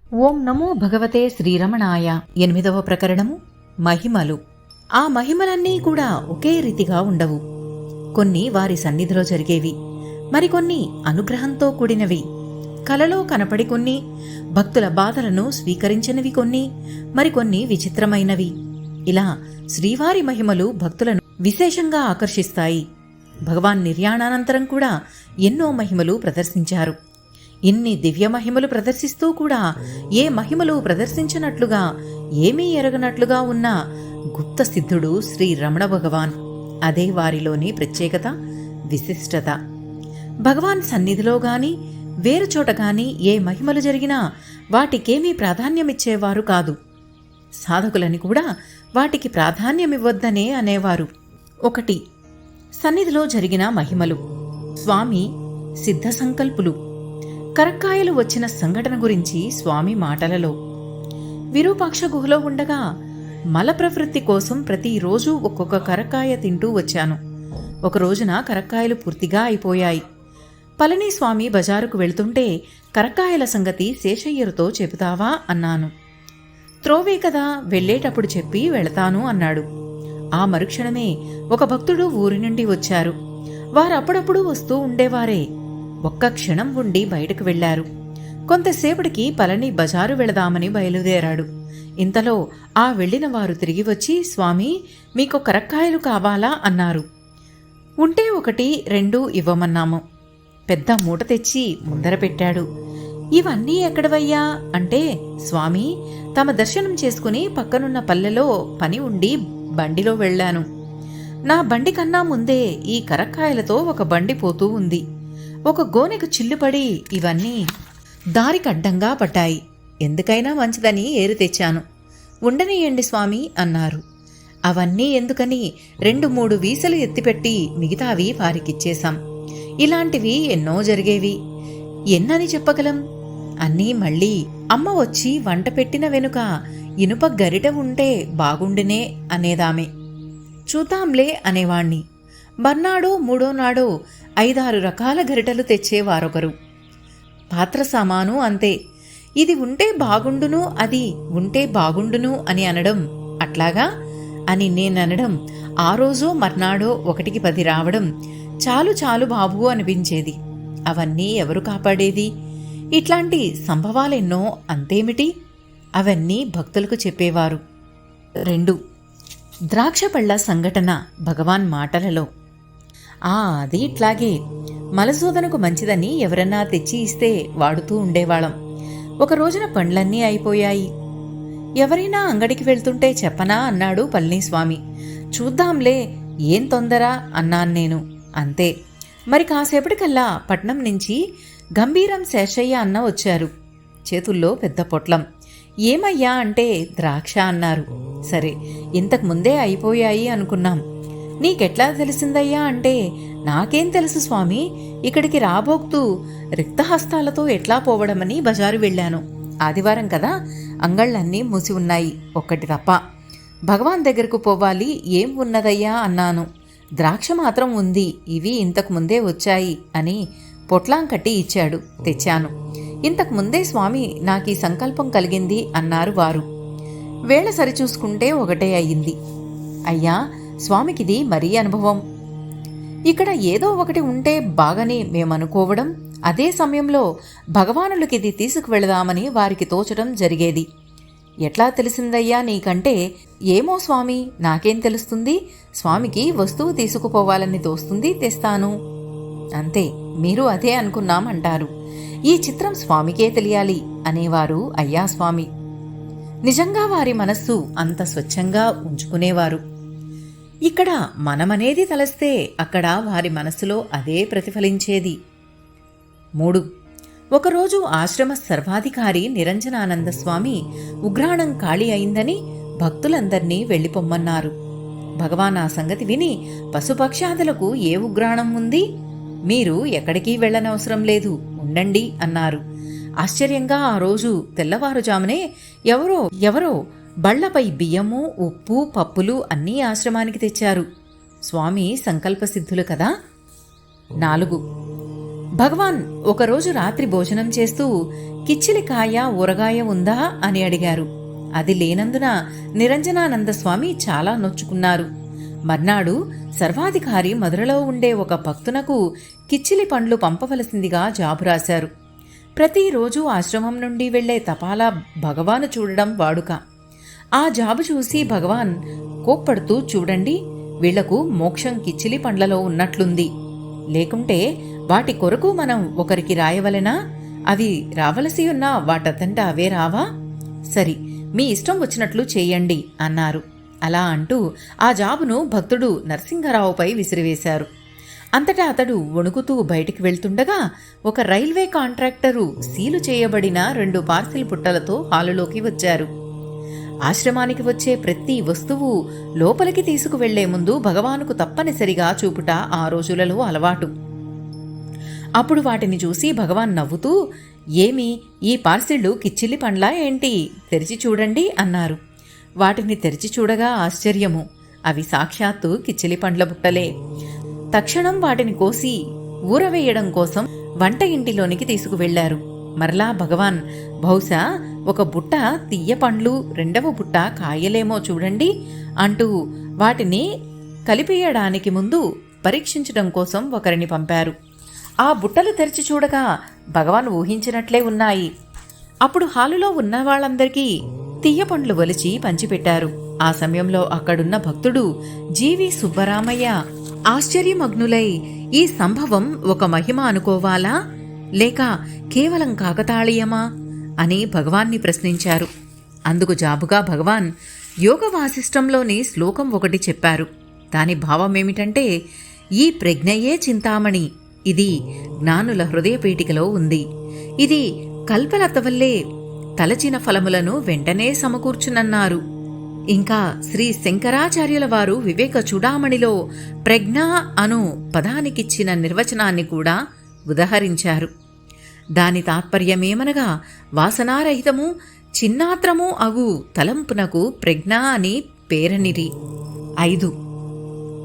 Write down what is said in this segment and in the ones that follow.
ఓం నమో భగవతే శ్రీరమణాయ. 8వ ప్రకరణము మహిమలు. ఆ మహిమలన్నీ కూడా ఒకే రీతిగా ఉండవు. కొన్ని వారి సన్నిధిలో జరిగేవి, మరికొన్ని అనుగ్రహంతో కూడినవి. కలలో కనపడి కొన్ని, భక్తుల బాధలను స్వీకరించినవి కొన్ని, మరికొన్ని విచిత్రమైనవి. ఇలా శ్రీవారి మహిమలు భక్తులను విశేషంగా ఆకర్షిస్తాయి. భగవాన్ నిర్యాణానంతరం కూడా ఎన్నో మహిమలు ప్రదర్శించారు. ఇన్ని దివ్య మహిమలు ప్రదర్శిస్తూ కూడా ఏ మహిమలు ప్రదర్శించినట్లుగా ఏమీ ఎరగనట్లుగా ఉన్న గుప్త సిద్ధుడు శ్రీ రమణ భగవాన్. అదే వారిలోని ప్రత్యేకత, విశిష్టత. భగవాన్ సన్నిధిలో గాని వేరు చోట గాని ఏ మహిమలు జరిగినా వాటికేమీ ప్రాధాన్యమిచ్చేవారు కాదు. సాధకులని కూడా వాటికి ప్రాధాన్యమివ్వద్దనే అనేవారు. 1. సన్నిధిలో జరిగిన మహిమలు. స్వామి సిద్ధ సంకల్పులు. కరక్కాయలు వచ్చిన సంఘటన గురించి స్వామి మాటలలో. విరూపాక్ష గుహలో ఉండగా మల ప్రవృత్తి కోసం ప్రతిరోజు ఒక్కొక్క కరక్కాయ తింటూ వచ్చాను. ఒక రోజున కరక్కాయలు పూర్తిగా అయిపోయాయి. పళనిస్వామి బజారుకు వెళ్తుంటే కరక్కాయల సంగతి శేషయ్యరుతో చెబుతావా అన్నాను. త్రోవే కదా, వెళ్లేటప్పుడు చెప్పి వెళతాను అన్నాడు. ఆ మరుక్షణమే ఒక భక్తుడు ఊరి నుండి వచ్చారు. వారప్పుడప్పుడు వస్తూ ఉండేవారే. ఒక్క క్షణం ఉండి బయటకు వెళ్లారు. కొంతసేపటికి పళని బజారు వెళదామని బయలుదేరాడు. ఇంతలో ఆ వెళ్లిన వారు తిరిగి వచ్చి, స్వామి మీకు కరక్కాయలు కావాలా అన్నారు. ఉంటే 1, 2 ఇవ్వమన్నాము. పెద్ద మూట తెచ్చి ముందర పెట్టాడు. ఇవన్నీ ఎక్కడవయ్యా అంటే, స్వామి తమ దర్శనం చేసుకుని పక్కనున్న పల్లెలో పని ఉండి బండిలో వెళ్లాను. నా బండి కన్నా ముందే ఈ కరక్కాయలతో ఒక బండి పోతూ ఉంది. ఒక గోనెకు చిల్లుపడి ఇవన్నీ దారికడ్డంగా పడ్డాయి. ఎందుకైనా మంచిదని ఏరు తెచ్చాను. ఉండనీయండి స్వామి అన్నారు. అవన్నీ ఎందుకని 2-3 వీసలు ఎత్తిపెట్టి మిగతావి వారికిచ్చేశాం. ఇలాంటివి ఎన్నో జరిగేవి. ఎన్నని చెప్పగలం? అన్నీ మళ్ళీ అమ్మ వచ్చి వంట పెట్టిన వెనుక ఇనుప గరిట ఉంటే బాగుండినే అనేదామె. చూద్దాంలే అనేవాణ్ణి. మర్నాడో 3వ నాడో 5-6 రకాల గరిటలు తెచ్చేవారొకరు. పాత్ర సామాను అంతే. ఇది ఉంటే బాగుండును, అది ఉంటే బాగుండును అని అనడం. అట్లాగా అని నేననడం. ఆ రోజో మర్నాడో 1కి 10 రావడం చాలు చాలు బాబు అనిపించేది. అవన్నీ ఎవరు కాపాడేది? ఇట్లాంటి సంభవాలెన్నో. అంతేమిటి, అవన్నీ భక్తులకు చెప్పేవారు. 2. ద్రాక్ష పళ్ళ సంఘటన భగవాన్ మాటలలో. అది ఇట్లాగే. మలశోధనకు మంచిదని ఎవరన్నా తెచ్చి ఇస్తే వాడుతూ ఉండేవాళ్ళం. ఒక రోజున పండ్లన్నీ అయిపోయాయి. ఎవరైనా అంగడికి వెళ్తుంటే చెప్పనా అన్నాడు పళనిస్వామి. చూద్దాంలే, ఏం తొందర అన్నాను నేను. అంతే. మరి కాసేపటికల్లా పట్నం నుంచి గంభీరం శేషయ్య అన్న వచ్చారు. చేతుల్లో పెద్ద పొట్లం. ఏమయ్యా అంటే ద్రాక్ష అన్నారు. సరే, ఇంతకు ముందే అయిపోయాయి అనుకున్నాం. నీకెట్లా తెలిసిందయ్యా అంటే, నాకేం తెలుసు స్వామి, ఇక్కడికి రాబోక్తూ రిక్తహస్తాలతో ఎట్లా పోవడమని బజారు వెళ్ళాను. ఆదివారం కదా, అంగళ్ళన్నీ మూసి ఉన్నాయి, ఒక్కటి తప్ప. భగవాన్ దగ్గరకు పోవాలి, ఏం ఉన్నదయ్యా అన్నాను. ద్రాక్ష మాత్రం ఉంది, ఇవి ఇంతకు ముందే వచ్చాయి అని పొట్లాం కట్టి ఇచ్చాడు. తెచ్చాను. ఇంతకు ముందే స్వామి నాకీ సంకల్పం కలిగింది అన్నారు వారు. వేళ సరిచూసుకుంటే 1 అయ్యింది. అయ్యా, స్వామికిది మరీ అనుభవం. ఇక్కడ ఏదో ఒకటి ఉంటే బాగని మేమనుకోవడం, అదే సమయంలో భగవానులకిది తీసుకువెళదామని వారికి తోచడం జరిగేది. ఎట్లా తెలిసిందయ్యా నీకంటే, ఏమో స్వామి, నాకేం తెలుస్తుంది, స్వామికి వస్తువు తీసుకుపోవాలని తోస్తుంది, తెస్తాను. అంతే. మీరు అదే అనుకున్నామంటారు. ఈ చిత్రం స్వామికే తెలియాలి అనేవారు అయ్యా స్వామి. నిజంగా వారి మనస్సు అంత స్వచ్ఛంగా ఉంచుకునేవారు. ఇక్కడ మనమనేది తలస్తే అక్కడ వారి మనస్సులో అదే ప్రతిఫలించేది. 3. ఒకరోజు ఆశ్రమ సర్వాధికారి నిరంజనానంద స్వామి ఉగ్రాణం ఖాళీ అయిందని భక్తులందర్నీ వెళ్ళిపొమ్మన్నారు. భగవాన్ ఆ సంగతి విని, పశుపక్షాదులకు ఏ ఉగ్రాణం ఉంది, మీరు ఎక్కడికి వెళ్ళనవసరం లేదు, ఉండండి అన్నారు. ఆశ్చర్యంగా ఆ రోజు తెల్లవారుజామునే ఎవరో బళ్లపై బియ్యము, ఉప్పు, పప్పులు అన్నీ ఆశ్రమానికి తెచ్చారు. స్వామి సంకల్పసిద్ధులు కదా. 4. భగవాన్ ఒకరోజు రాత్రి భోజనం చేస్తూ కిచ్చిలికాయ ఊరగాయ ఉందా అని అడిగారు. అది లేనందున నిరంజనానంద స్వామి చాలా నొచ్చుకున్నారు. మర్నాడు సర్వాధికారి మధురలో ఉండే ఒక భక్తునకు కిచ్చిలి పండ్లు పంపవలసిందిగా జాబు రాశారు. ప్రతిరోజు ఆశ్రమం నుండి వెళ్లే తపాలా భగవాను చూడడం వాడుక. ఆ జాబు చూసి భగవాన్ కోప్పడుతూ, చూడండి, వీళ్లకు మోక్షం కిచ్చిలి పండ్లలో ఉన్నట్లుంది. లేకుంటే వాటి కొరకు మనం ఒకరికి రాయవలెనా? అవి రావలసి ఉన్నా వాటంతట అవే రావా? సరి, మీ ఇష్టం వచ్చినట్లు చేయండి అన్నారు. అలా అంటూ ఆ జాబును భక్తుడు నరసింహరావుపై విసిరివేశారు. అంతటా అతడు వణుకుతూ బయటికి వెళ్తుండగా ఒక రైల్వే కాంట్రాక్టరు సీలు చేయబడిన 2 పార్సిల్ పుట్టలతో హాలులోకి వచ్చారు. ఆశ్రమానికి వచ్చే ప్రతి వస్తువు లోపలికి తీసుకువెళ్లే ముందు భగవానుకు తప్పనిసరిగా చూపుట ఆ రోజులలో అలవాటు. అప్పుడు వాటిని చూసి భగవాన్ నవ్వుతూ, ఏమి, ఈ పార్సిళ్లు కిచ్చిలి పండ్లా ఏంటి? తెరిచి చూడండి అన్నారు. వాటిని తెరిచి చూడగా ఆశ్చర్యము. అవి సాక్షాత్తు కిచ్చిలి పండ్ల బుట్టలే. తక్షణం వాటిని కోసి ఊరవేయడం కోసం వంట ఇంటిలోనికి తీసుకువెళ్లారు. మరలా భగవాన్, బహుశా ఒక బుట్ట తీయ పండ్లు, 2వ బుట్ట కాయలేమో చూడండి అంటూ వాటిని కలిపేయడానికి ముందు పరీక్షించడం కోసం ఒకరిని పంపారు. ఆ బుట్టలు తెరిచి చూడగా భగవాన్ ఊహించినట్లే ఉన్నాయి. అప్పుడు హాలులో ఉన్న వాళ్ళందరికీ తీయ పండ్లు ఒలిచి పంచిపెట్టారు. ఆ సమయంలో అక్కడున్న భక్తుడు జీవి సుబ్బరామయ్య ఆశ్చర్యమగ్నులై, ఈ సంభవం ఒక మహిమ అనుకోవాలా, లేక కేవలం కాకతాళీయమా అని భగవాన్ని ప్రశ్నించారు. అందుకు జాబుగా భగవాన్ యోగ వాసిష్టంలోని శ్లోకం ఒకటి చెప్పారు. దాని భావమేమిటంటే, ఈ ప్రజ్ఞయే చింతామణి, ఇది జ్ఞానుల హృదయపీఠికలో ఉంది. ఇది కల్పలత వల్లే తలచిన ఫలములను వెంటనే సమకూర్చునన్నారు. ఇంకా శ్రీ శంకరాచార్యుల వారు వివేక చూడామణిలో ప్రజ్ఞ అను పదానికిచ్చిన నిర్వచనాన్ని కూడా ఉదహరించారు. దాని తాత్పర్యమేమనగా, వాసనారహితము చిన్నాత్రము అగు తలంపునకు ప్రజ్ఞ అని పేరనిరి. 5.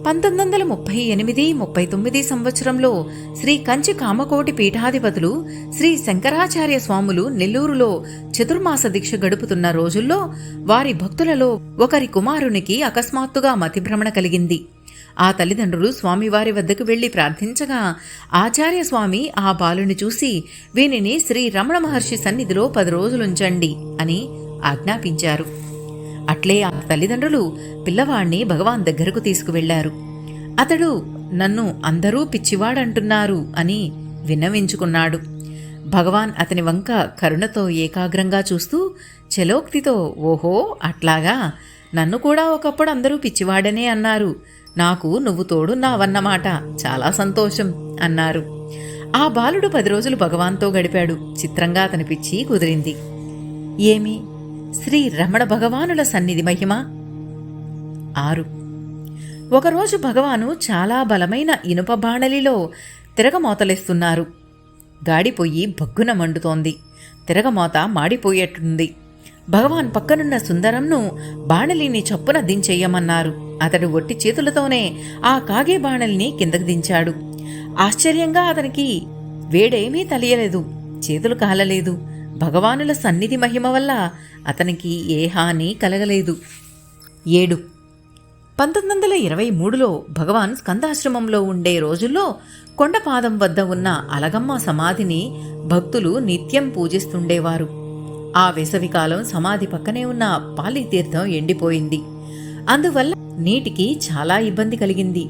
1938-39 సంవత్సరంలో శ్రీ కంచి కామకోటి పీఠాధిపతులు శ్రీ శంకరాచార్య స్వాములు నెల్లూరులో చతుర్మాస దీక్ష గడుపుతున్న రోజుల్లో వారి భక్తులలో ఒకరి కుమారునికి అకస్మాత్తుగా మతిభ్రమణ కలిగింది. ఆ తల్లిదండ్రులు స్వామివారి వద్దకు వెళ్లి ప్రార్థించగా ఆచార్య స్వామి ఆ బాలుని చూసి, వీనిని శ్రీ రమణ మహర్షి సన్నిధిలో 10 రోజులుంచండి అని ఆజ్ఞాపించారు. అట్లే ఆ తల్లిదండ్రులు పిల్లవాణ్ణి భగవాన్ దగ్గరకు తీసుకువెళ్లారు. అతడు నన్ను అందరూ పిచ్చివాడంటున్నారు అని విన్నవించుకున్నాడు. భగవాన్ అతని వంక కరుణతో ఏకాగ్రంగా చూస్తూ చలోక్తితో, ఓహో అట్లాగా, నన్ను కూడా ఒకప్పుడు అందరూ పిచ్చివాడనే అన్నారు, నాకు నువ్వు తోడున్నావన్నమాట, చాలా సంతోషం అన్నారు. ఆ బాలుడు 10 రోజులు భగవాన్తో గడిపాడు. చిత్రంగా అతని పిచ్చి కుదిరింది. ఏమి శ్రీ రమణ భగవానుల సన్నిధి మహిమ. 6. ఒకరోజు భగవాను చాలా బలమైన ఇనుప బాణలిలో తిరగమోతలేస్తున్నారు. గాడిపోయి భగ్గున మండుతోంది. తిరగమోత మాడిపోయేట్టుంది. భగవాన్ పక్కనున్న సుందరంను బాణలిని చప్పున దించెయ్యమన్నారు. అతడు ఒట్టి చేతులతోనే ఆ కాగే బాణలిని కిందకు దించాడు. ఆశ్చర్యంగా అతనికి వేడేమీ తెలియలేదు, చేతులు కాలలేదు. భగవానుల సన్నిధి మహిమ వల్ల అతనికి ఏ హాని కలగలేదు. 7. 1923లో భగవాన్ స్కందాశ్రమంలో ఉండే రోజుల్లో కొండపాదం వద్ద ఉన్న అలగమ్మ సమాధిని భక్తులు నిత్యం పూజిస్తుండేవారు. ఆ వేసవికాలం సమాధి పక్కనే ఉన్న పాలితీర్థం ఎండిపోయింది. అందువల్ల నీటికి చాలా ఇబ్బంది కలిగింది.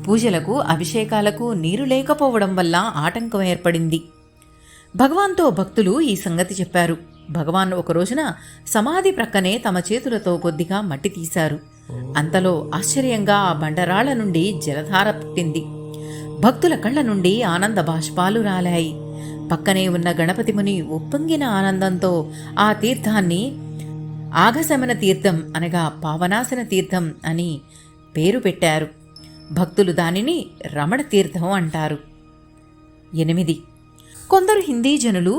పూజలకు, అభిషేకాలకు నీరు లేకపోవడం వల్ల ఆటంకం ఏర్పడింది. భగవాన్తో భక్తులు ఈ సంగతి చెప్పారు. భగవాన్ ఒక రోజున సమాధి ప్రక్కనే తమ చేతులతో కొద్దిగా మట్టి తీశారు. అంతలో ఆశ్చర్యంగా ఆ బండరాళ్ల నుండి జలధార పుట్టింది. భక్తుల కళ్ల నుండి ఆనంద బాష్పాలు రాలాయి. పక్కనే ఉన్న గణపతి ముని ఉప్పొంగిన ఆనందంతో ఆ తీర్థాన్ని ఆఘశమన తీర్థం అనగా పావనాశన తీర్థం అని పేరు పెట్టారు. భక్తులు దానిని రమణ తీర్థం అంటారు. 8. కొందరు హిందీ జనులు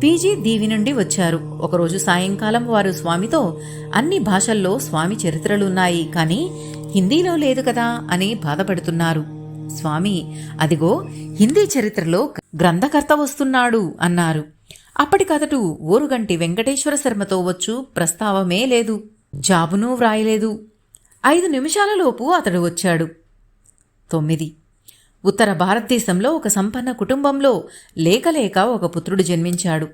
పీజీ దీవి నుండి వచ్చారు. ఒకరోజు సాయంకాలం వారు స్వామితో, అన్ని భాషల్లో స్వామి చరిత్రలున్నాయి, కానీ హిందీలో లేదు కదా అని బాధపడుతున్నారు. స్వామి, అదిగో హిందీ చరిత్రలో గ్రంథకర్త వస్తున్నాడు అన్నారు. అప్పటికతడు ఓరుగంటి వెంకటేశ్వర శర్మతో వచ్చు ప్రస్తావమే లేదు, జాబునూ వ్రాయలేదు. 5 నిమిషాలలోపు అతడు వచ్చాడు. 9. ఉత్తర భారతదేశంలో ఒక సంపన్న కుటుంబంలో లేకలేక ఒక పుత్రుడు జన్మించాడు.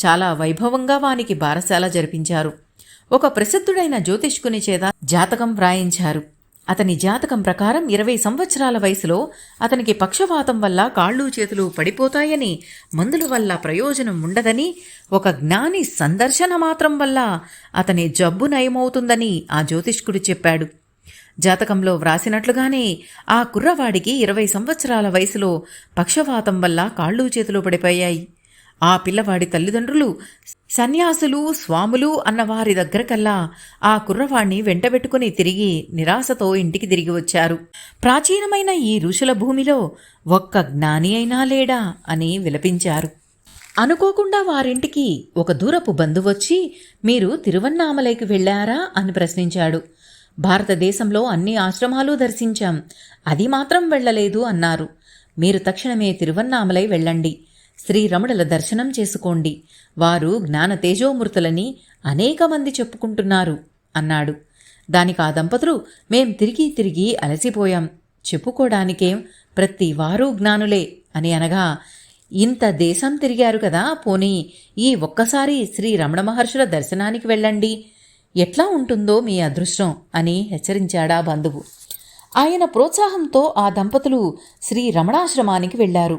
చాలా వైభవంగా వానికి బారసాల జరిపించారు. ఒక ప్రసిద్ధుడైన జ్యోతిష్కుని చేత జాతకం వ్రాయించారు. అతని జాతకం ప్రకారం 20 సంవత్సరాల వయసులో అతనికి పక్షవాతం వల్ల కాళ్ళు చేతులు పడిపోతాయని, మందుల వల్ల ప్రయోజనం ఉండదని, ఒక జ్ఞాని సందర్శన మాత్రం వల్ల అతని జబ్బు నయమవుతుందని ఆ జ్యోతిష్కుడు చెప్పాడు. జాతకంలో వ్రాసినట్లుగానే ఆ కుర్రవాడికి 20 సంవత్సరాల వయసులో పక్షవాతం వల్ల కాళ్ళు చేతులు పడిపోయాయి. ఆ పిల్లవాడి తల్లిదండ్రులు సన్యాసులు, స్వాములు అన్నవారి దగ్గరకల్లా ఆ కుర్రవాణ్ణి వెంటబెట్టుకుని తిరిగి నిరాశతో ఇంటికి తిరిగి వచ్చారు. ప్రాచీనమైన ఈ ఋషుల భూమిలో ఒక్క జ్ఞాని అయినా లేడా అని విలపించారు. అనుకోకుండా వారింటికి ఒక దూరపు బంధువచ్చి, మీరు తిరువన్నామలైకి వెళ్లారా అని ప్రశ్నించాడు. భారతదేశంలో అన్ని ఆశ్రమాలు దర్శించాం, అది మాత్రం వెళ్లలేదు అన్నారు. మీరు తక్షణమే తిరువన్నామలై వెళ్ళండి, శ్రీరమణుల దర్శనం చేసుకోండి, వారు జ్ఞాన తేజోమూర్తులని అనేక మంది చెప్పుకుంటున్నారు అన్నాడు. దానికి ఆ దంపతులు, మేం తిరిగి తిరిగి అలసిపోయాం, చెప్పుకోవడానికేం, ప్రతి వారు జ్ఞానులే అని అనగా, ఇంత దేశం తిరిగారు కదా, పోనీ ఈ ఒక్కసారి శ్రీ రమణ మహర్షుల దర్శనానికి వెళ్ళండి, ఎట్లా ఉంటుందో మీ అదృష్టం అని హెచ్చరించాడా బంధువు. ఆయన ప్రోత్సాహంతో ఆ దంపతులు శ్రీ రమణాశ్రమానికి వెళ్లారు.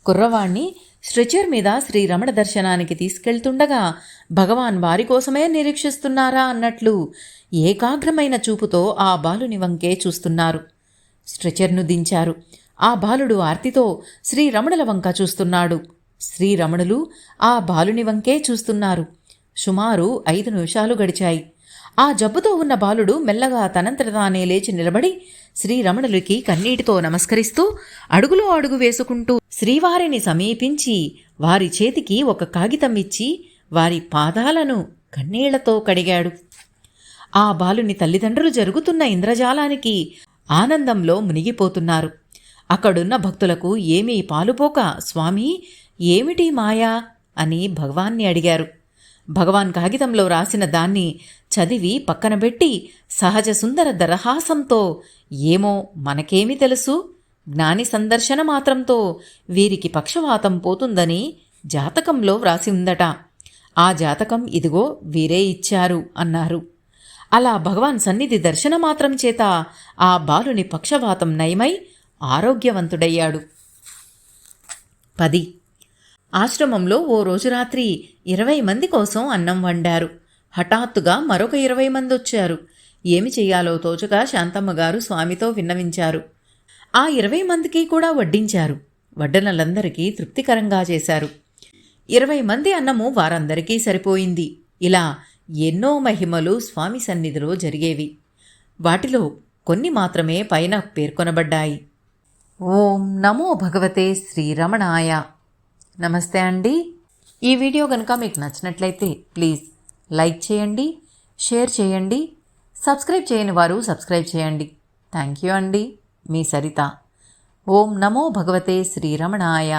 కుర్రవాణ్ణి స్ట్రెచర్ మీద శ్రీరమణ దర్శనానికి తీసుకెళ్తుండగా భగవాన్ వారి కోసమే నిరీక్షిస్తున్నారా అన్నట్లు ఏకాగ్రమైన చూపుతో ఆ బాలుని వంకే చూస్తున్నారు. స్ట్రెచర్ను దించారు. ఆ బాలుడు ఆర్తితో శ్రీరమణుల వంక చూస్తున్నాడు. శ్రీరమణులు ఆ బాలుని వంకే చూస్తున్నారు. సుమారు 5 నిమిషాలు గడిచాయి. ఆ జబ్బుతో ఉన్న బాలుడు మెల్లగా తనంతట తానే లేచి నిలబడి శ్రీరమణులకి కన్నీటితో నమస్కరిస్తూ అడుగులో అడుగు వేసుకుంటూ శ్రీవారిని సమీపించి వారి చేతికి ఒక కాగితం ఇచ్చి వారి పాదాలను కన్నీళ్లతో కడిగాడు. ఆ బాలుని తల్లిదండ్రులు జరుగుతున్న ఇంద్రజాలానికి ఆనందంలో మునిగిపోతున్నారు. అక్కడున్న భక్తులకు ఏమీ పాలుపోక, స్వామీ, ఏమిటి మాయా అని భగవాన్ని అడిగారు. భగవాన్ కాగితంలో రాసిన దాన్ని చదివి పక్కనబెట్టి సహజ సుందర దరహాసంతో, ఏమో మనకేమి తెలుసు, జ్ఞాని సందర్శన మాత్రంతో వీరికి పక్షవాతం పోతుందని జాతకంలో వ్రాసి ఉందట, ఆ జాతకం ఇదిగో వీరే ఇచ్చారు అన్నారు. అలా భగవాన్ సన్నిధి దర్శన మాత్రం చేత ఆ బాలుని పక్షవాతం నయమై ఆరోగ్యవంతుడయ్యాడు. 10. ఆశ్రమంలో ఓ రోజు రాత్రి 20 మంది కోసం అన్నం వండారు. హఠాత్తుగా మరొక 20 మంది వచ్చారు. ఏమి చెయ్యాలో తోచగా శాంతమ్మగారు స్వామితో విన్నవించారు. ఆ 20 మందికి కూడా వడ్డించారు. వడ్డనలందరికీ తృప్తికరంగా చేశారు. 20 మంది అన్నము వారందరికీ సరిపోయింది. ఇలా ఎన్నో మహిమలు స్వామి సన్నిధిలో జరిగేవి. వాటిలో కొన్ని మాత్రమే పైన పేర్కొనబడ్డాయి. ఓం నమో భగవతే శ్రీరమణాయ. నమస్తే అండి. ఈ వీడియో కనుక మీకు నచ్చినట్లయితే ప్లీజ్ లైక్ చేయండి, షేర్ చేయండి, సబ్స్క్రైబ్ చేయని వారు సబ్స్క్రైబ్ చేయండి. థ్యాంక్ యూ అండి. మీ సరిత. ఓం నమో భగవతే శ్రీరమణాయ.